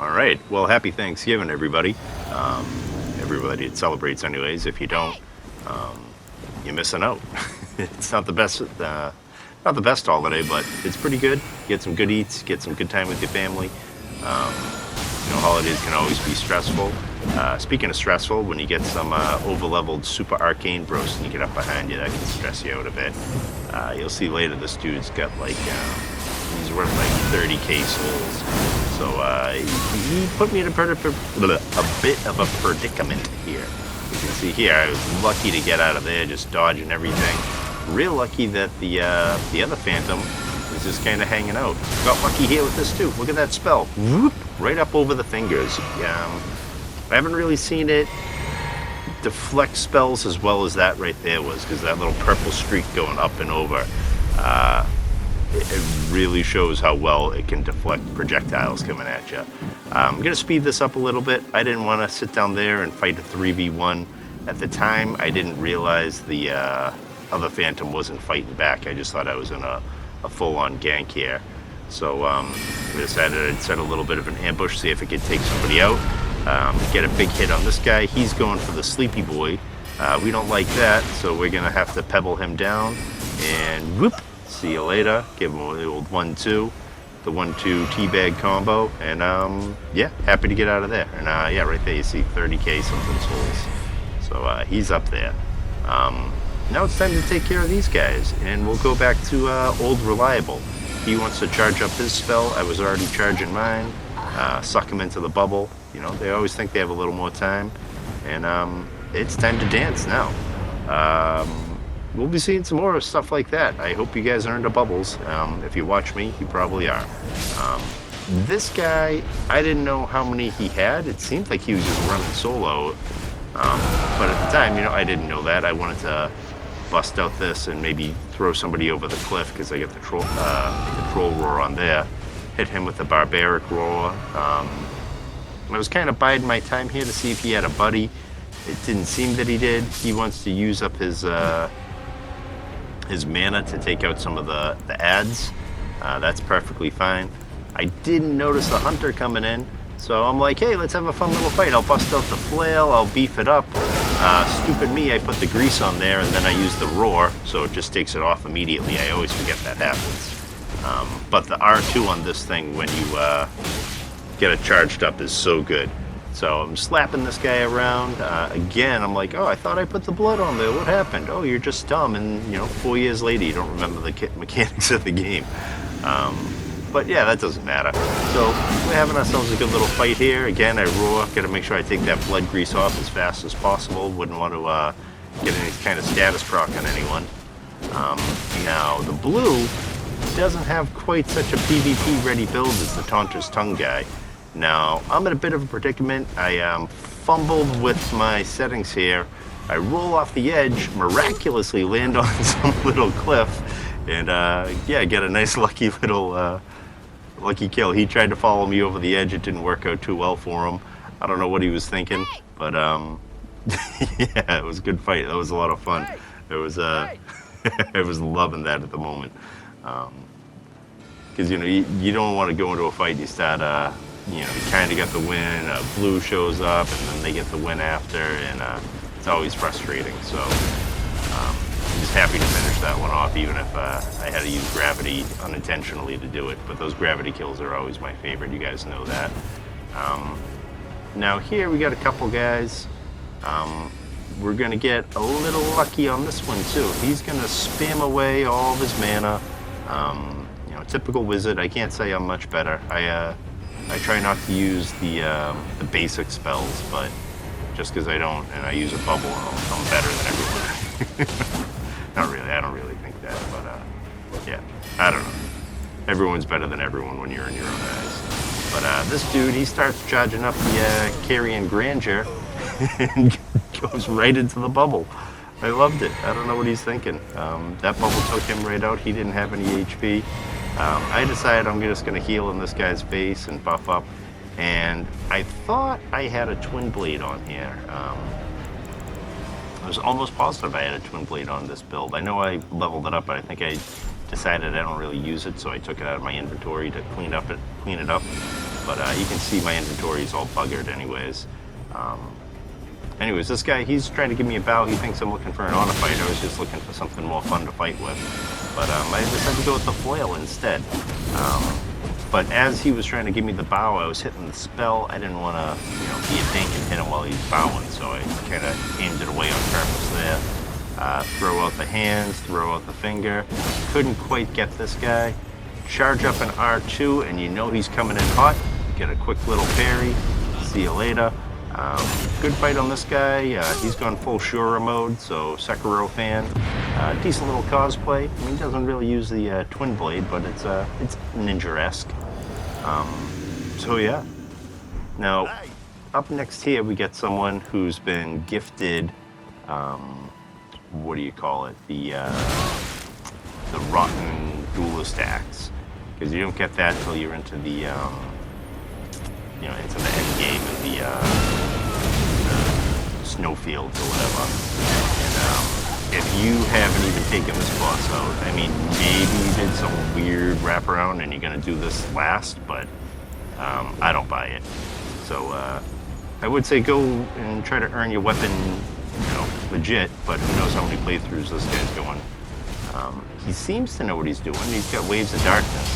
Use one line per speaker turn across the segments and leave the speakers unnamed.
All right. Well, happy Thanksgiving, everybody. Um, Everybody that celebrates, anyways. If you don't, um, you're missing out. It's not the best holiday, but it's pretty good. Get some good eats, get some good time with your family. Um, Holidays can always be stressful. Speaking of stressful, when you get some over-leveled super arcane bro sneaking up behind you, that can stress you out a bit. You'll see later this dude's got like he's worth like 30k souls. So he put me in a bit of a predicament here. You can see here, I was lucky to get out of there, just dodging everything. Real lucky that the other Phantom was just kind of hanging out. Got lucky here with this too. Look at that spell. Whoop, right up over the fingers. I haven't really seen it deflect spells as well as that right there was, because that little purple streak going up and over. It really shows how well it can deflect projectiles coming at you. I'm going to speed this up a little bit. I didn't want to sit down there and fight a 3v1. At the time, I didn't realize the other Phantom wasn't fighting back. I just thought I was in a full-on gank here. So we decided I'd set a little bit of an ambush, see if it could take somebody out. Get a big hit on this guy. He's going for the Sleepy Boy. We don't like that, so we're going to have to pebble him down. And whoop! See you later. Give him the old 1-2, the 1-2 teabag combo, and yeah, happy to get out of there. And yeah, right there you see 30k something souls. So he's up there. Now it's time to take care of these guys, and we'll go back to old Reliable. He wants to charge up his spell. I was already charging mine. Suck him into the bubble. You know, they always think they have a little more time, and it's time to dance now. We'll be seeing some more stuff like that. I hope you guys are into bubbles. If you watch me, you probably are. This guy, I didn't know how many he had. It seemed like he was just running solo. But at the time, I didn't know that. I wanted to bust out this and maybe throw somebody over the cliff because I got the troll roar on there. Hit him with the barbaric roar. I was kind of biding my time here to see if he had a buddy. It didn't seem that he did. He wants to use up his mana to take out some of the ads. That's perfectly fine. I didn't notice the hunter coming in, so I'm like, hey, let's have a fun little fight. I'll bust out the flail, I'll beef it up. Stupid me, I put the grease on there and then I use the roar, so it just takes it off immediately. I always forget that happens. But the R2 on this thing when you get it charged up is so good. So I'm slapping this guy around. Again, I'm like, oh, I thought I put the blood on there. What happened? Oh, you're just dumb. And, 4 years later, you don't remember the mechanics of the game. But yeah, that doesn't matter. So we're having ourselves a good little fight here. Again, I roar. Got to make sure I take that blood grease off as fast as possible. Wouldn't want to get any kind of status proc on anyone. Now, the blue doesn't have quite such a PvP ready build as the Taunter's Tongue guy. Now, I'm in a bit of a predicament. I fumbled with my settings here. I roll off the edge, miraculously land on some little cliff, and yeah, get a nice lucky little lucky kill. He tried to follow me over the edge. It didn't work out too well for him. I don't know what he was thinking, but yeah, it was a good fight. That was a lot of fun. It was I was loving that at the moment. Because, you don't want to go into a fight and you start you kind of get the win, blue shows up, and then they get the win after, and it's always frustrating. So I'm just happy to finish that one off, even if I had to use gravity unintentionally to do it. But those gravity kills are always my favorite. You guys know that. Now here we got a couple guys. We're going to get a little lucky on this one too. He's going to spam away all of his mana. Typical wizard. I can't say I'm much better. I try not to use the basic spells, but just because I don't, and I use a bubble, I'm better than everyone. Not really. I don't really think that, but yeah, I don't know. Everyone's better than everyone when you're in your own eyes. But this dude, he starts charging up the Carrion Grandeur and goes right into the bubble. I loved it. I don't know what he's thinking. That bubble took him right out. He didn't have any HP. I decided I'm just going to heal in this guy's face and buff up. And I thought I had a Twin Blade on here. I was almost positive I had a Twin Blade on this build. I know I leveled it up, but I think I decided I don't really use it, so I took it out of my inventory to clean it up. But you can see my inventory is all buggered anyways. Anyways, this guy, he's trying to give me a bow. He thinks I'm looking for an auto fight. I was just looking for something more fun to fight with. But I decided to go with the flail instead. But as he was trying to give me the bow, I was hitting the spell. I didn't want to, be a dink and hit him while he's bowing, so I kind of aimed it away on purpose there. Throw out the hands, throw out the finger. Couldn't quite get this guy. Charge up an R2, and he's coming in hot. Get a quick little parry. See you later. Good fight on this guy. He's gone full Shura mode, so Sekiro fan. Decent little cosplay. I mean, he doesn't really use the twin blade, but it's ninja-esque. So yeah. Now, up next here we get someone who's been gifted. What do you call it? The rotten duelist axe, because you don't get that until you're into the into the end game of the snowfields or whatever. And if you haven't even taken this boss out, I mean, maybe you did some weird wraparound and you're gonna do this last, but I don't buy it. So I would say go and try to earn your weapon, legit. But who knows how many playthroughs this guy's going. He seems to know what he's doing. He's got Waves of Darkness,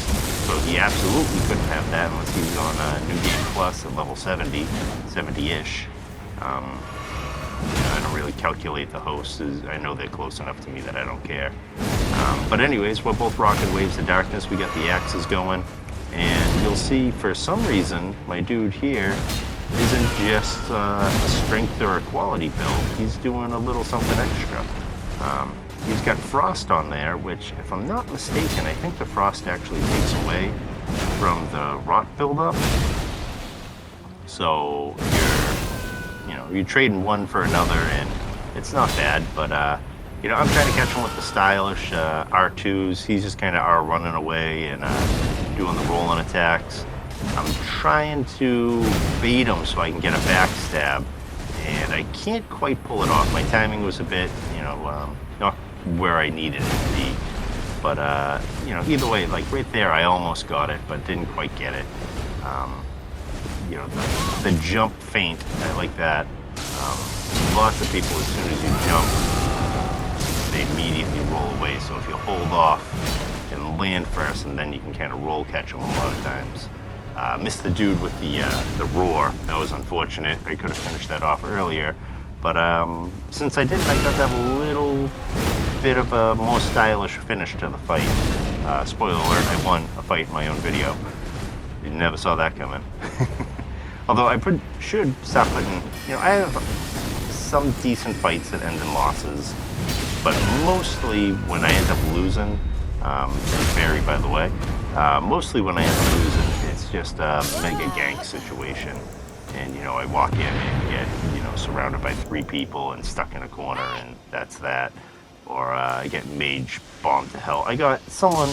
so he absolutely couldn't have that unless he was on New Game Plus at level 70, 70-ish. I don't really calculate the hosts. I know they're close enough to me that I don't care. But anyways, we're both rocking Waves of Darkness. We got the axes going, and you'll see for some reason my dude here isn't just a strength or a quality build. He's doing a little something extra. He's got Frost on there, which, if I'm not mistaken, I think the Frost actually takes away from the Rot buildup. So you're trading one for another, and it's not bad. But I'm trying to catch him with the stylish R2s. He's just kind of running away and doing the rolling attacks. I'm trying to bait him so I can get a backstab, and I can't quite pull it off. My timing was a bit, not where I needed it to be. But, either way, like right there, I almost got it, but didn't quite get it. The jump feint, I like that. Lots of people, as soon as you jump, they immediately roll away. So if you hold off and land first, and then you can kind of roll catch them a lot of times. Missed the dude with the roar. That was unfortunate. I could have finished that off earlier. But since I didn't, I got to have a little bit of a more stylish finish to the fight. Spoiler alert, I won a fight in my own video. You never saw that coming. Although I should stop putting, I have some decent fights that end in losses, but mostly when I end up losing, it's vary by the way, mostly when I end up losing, it's just a mega gank situation. And, I walk in and get, surrounded by 3 people and stuck in a corner, and that's that. Or I get mage bombed to hell. I got someone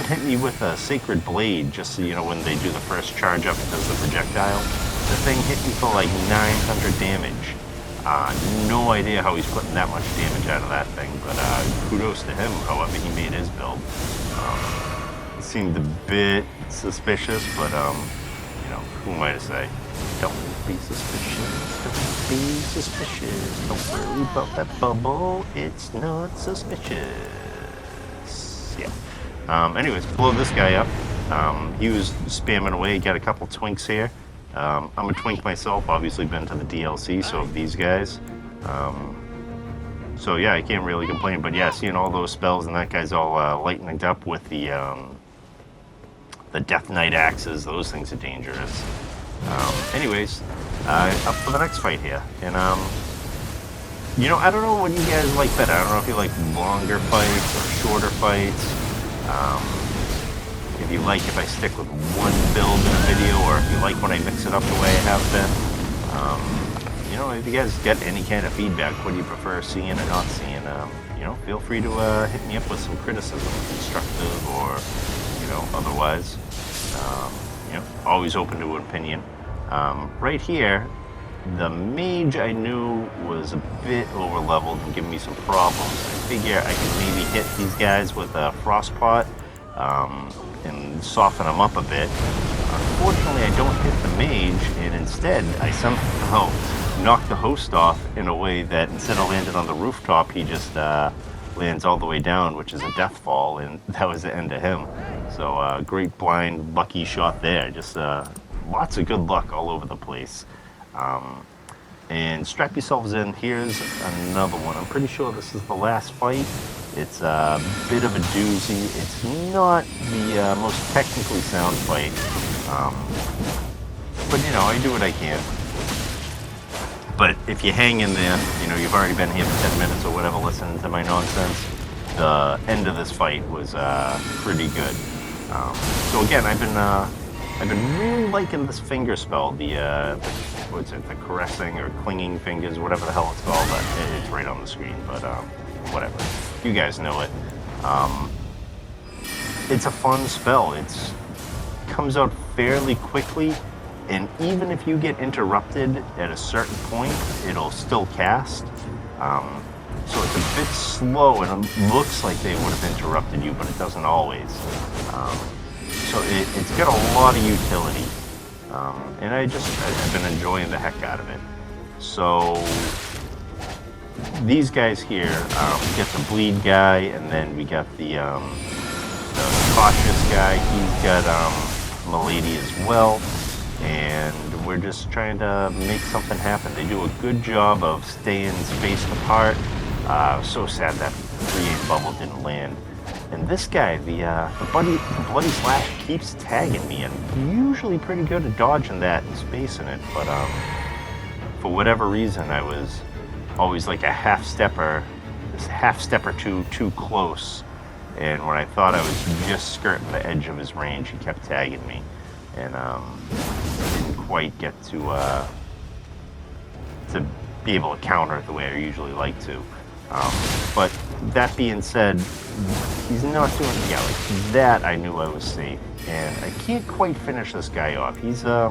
hit me with a sacred blade just so, when they do the first charge up, it does the projectile. The thing hit me for like 900 damage. No idea how he's putting that much damage out of that thing, but kudos to him, however he made his build. It seemed a bit suspicious, but, who am I to say? Don't be suspicious, don't be suspicious. Don't worry about that bubble, it's not suspicious. Yeah. Anyways, blow this guy up. He was spamming away, got a couple twinks here. I'm a twink myself, obviously been to the DLC, so have these guys. So yeah, I can't really complain, but yeah, seeing all those spells and that guy's all lightened up with the Death Knight axes, those things are dangerous. Anyways, up for the next fight here. And, I don't know what you guys like better. I don't know if you like longer fights or shorter fights. If you like if I stick with one build in a video, or if you like when I mix it up the way I have been. If you guys get any kind of feedback, what do you prefer seeing or not seeing? Feel free to hit me up with some criticism, constructive or, otherwise. Always open to an opinion. Right here, the mage I knew was a bit over-leveled and giving me some problems. I figure I can maybe hit these guys with a Frostpot and soften them up a bit. Unfortunately, I don't hit the mage, and instead I somehow knock the host off in a way that instead of landing on the rooftop, he just lands all the way down, which is a death fall, and that was the end of him. So great blind, lucky shot there. Just lots of good luck all over the place. And strap yourselves in. Here's another one. I'm pretty sure this is the last fight. It's a bit of a doozy. It's not the most technically sound fight. But, you know, I do what I can. But if you hang in there, you know, you've already been here for 10 minutes or whatever listening to my nonsense, the end of this fight was pretty good. So again, I've been really liking this finger spell, what's it, the caressing or clinging fingers, whatever the hell it's called. It's right on the screen, but whatever. You guys know it. It's a fun spell. It comes out fairly quickly, and even if you get interrupted at a certain point, it'll still cast. So it's a bit slow, and it looks like they would have interrupted you, but it doesn't always. So it's got a lot of utility, and I've been enjoying the heck out of it. So these guys here, we get the bleed guy, and then we got the cautious guy. He's got Milady as well, and we're just trying to make something happen. They do a good job of staying spaced apart. So sad that 3-8 bubble didn't land. And this guy, the Bloody Slash, keeps tagging me, and I'm usually pretty good at dodging that and spacing it, but for whatever reason, I was always like a half step or two too close, and when I thought I was just skirting the edge of his range, he kept tagging me, and didn't quite get to be able to counter it the way I usually like to. But that being said, he's not doing, yeah, like that I knew I was safe, and I can't quite finish this guy off. He's, they're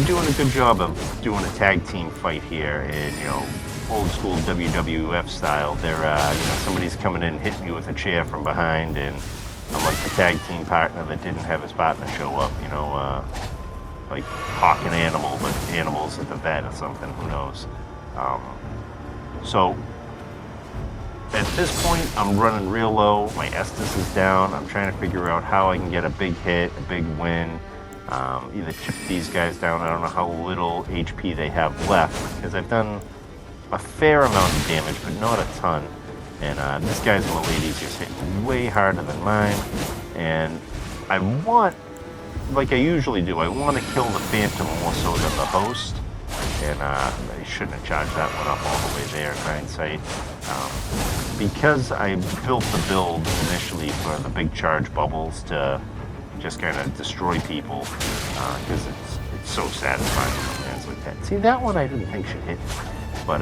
doing a good job of doing a tag team fight here, and, you know, old school WWF style. They're, you know, somebody's coming in and hitting you with a chair from behind, and I'm like the tag team partner that didn't have his partner show up, you know, like Hawk and Animal, but Animal's at the vet or something, who knows. So at this point, I'm running real low. My Estus is down. I'm trying to figure out how I can get a big hit, a big win. Either chip these guys down. I don't know how little HP they have left, because I've done a fair amount of damage, but not a ton. And this guy's Milady's just hitting way harder than mine. And I want, like I usually do, I want to kill the Phantom more so than the host. And I shouldn't have charged that one up all the way there in hindsight. Because I built the build initially for the big charge bubbles to just kind of destroy people, because it's so satisfying when it lands like that. See, that one I didn't think should hit, but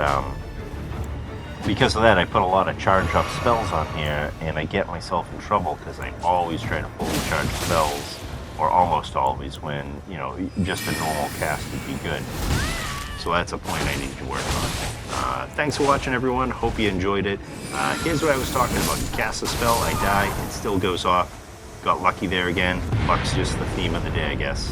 because of that, I put a lot of charge up spells on here, and I get myself in trouble because I always try to fully charge spells, or almost always, when, you know, just a normal cast would be good. So that's a point I need to work on. Thanks for watching, everyone. Hope you enjoyed it. Here's what I was talking about. You cast a spell, I die, it still goes off. Got lucky there again. Luck's just the theme of the day, I guess.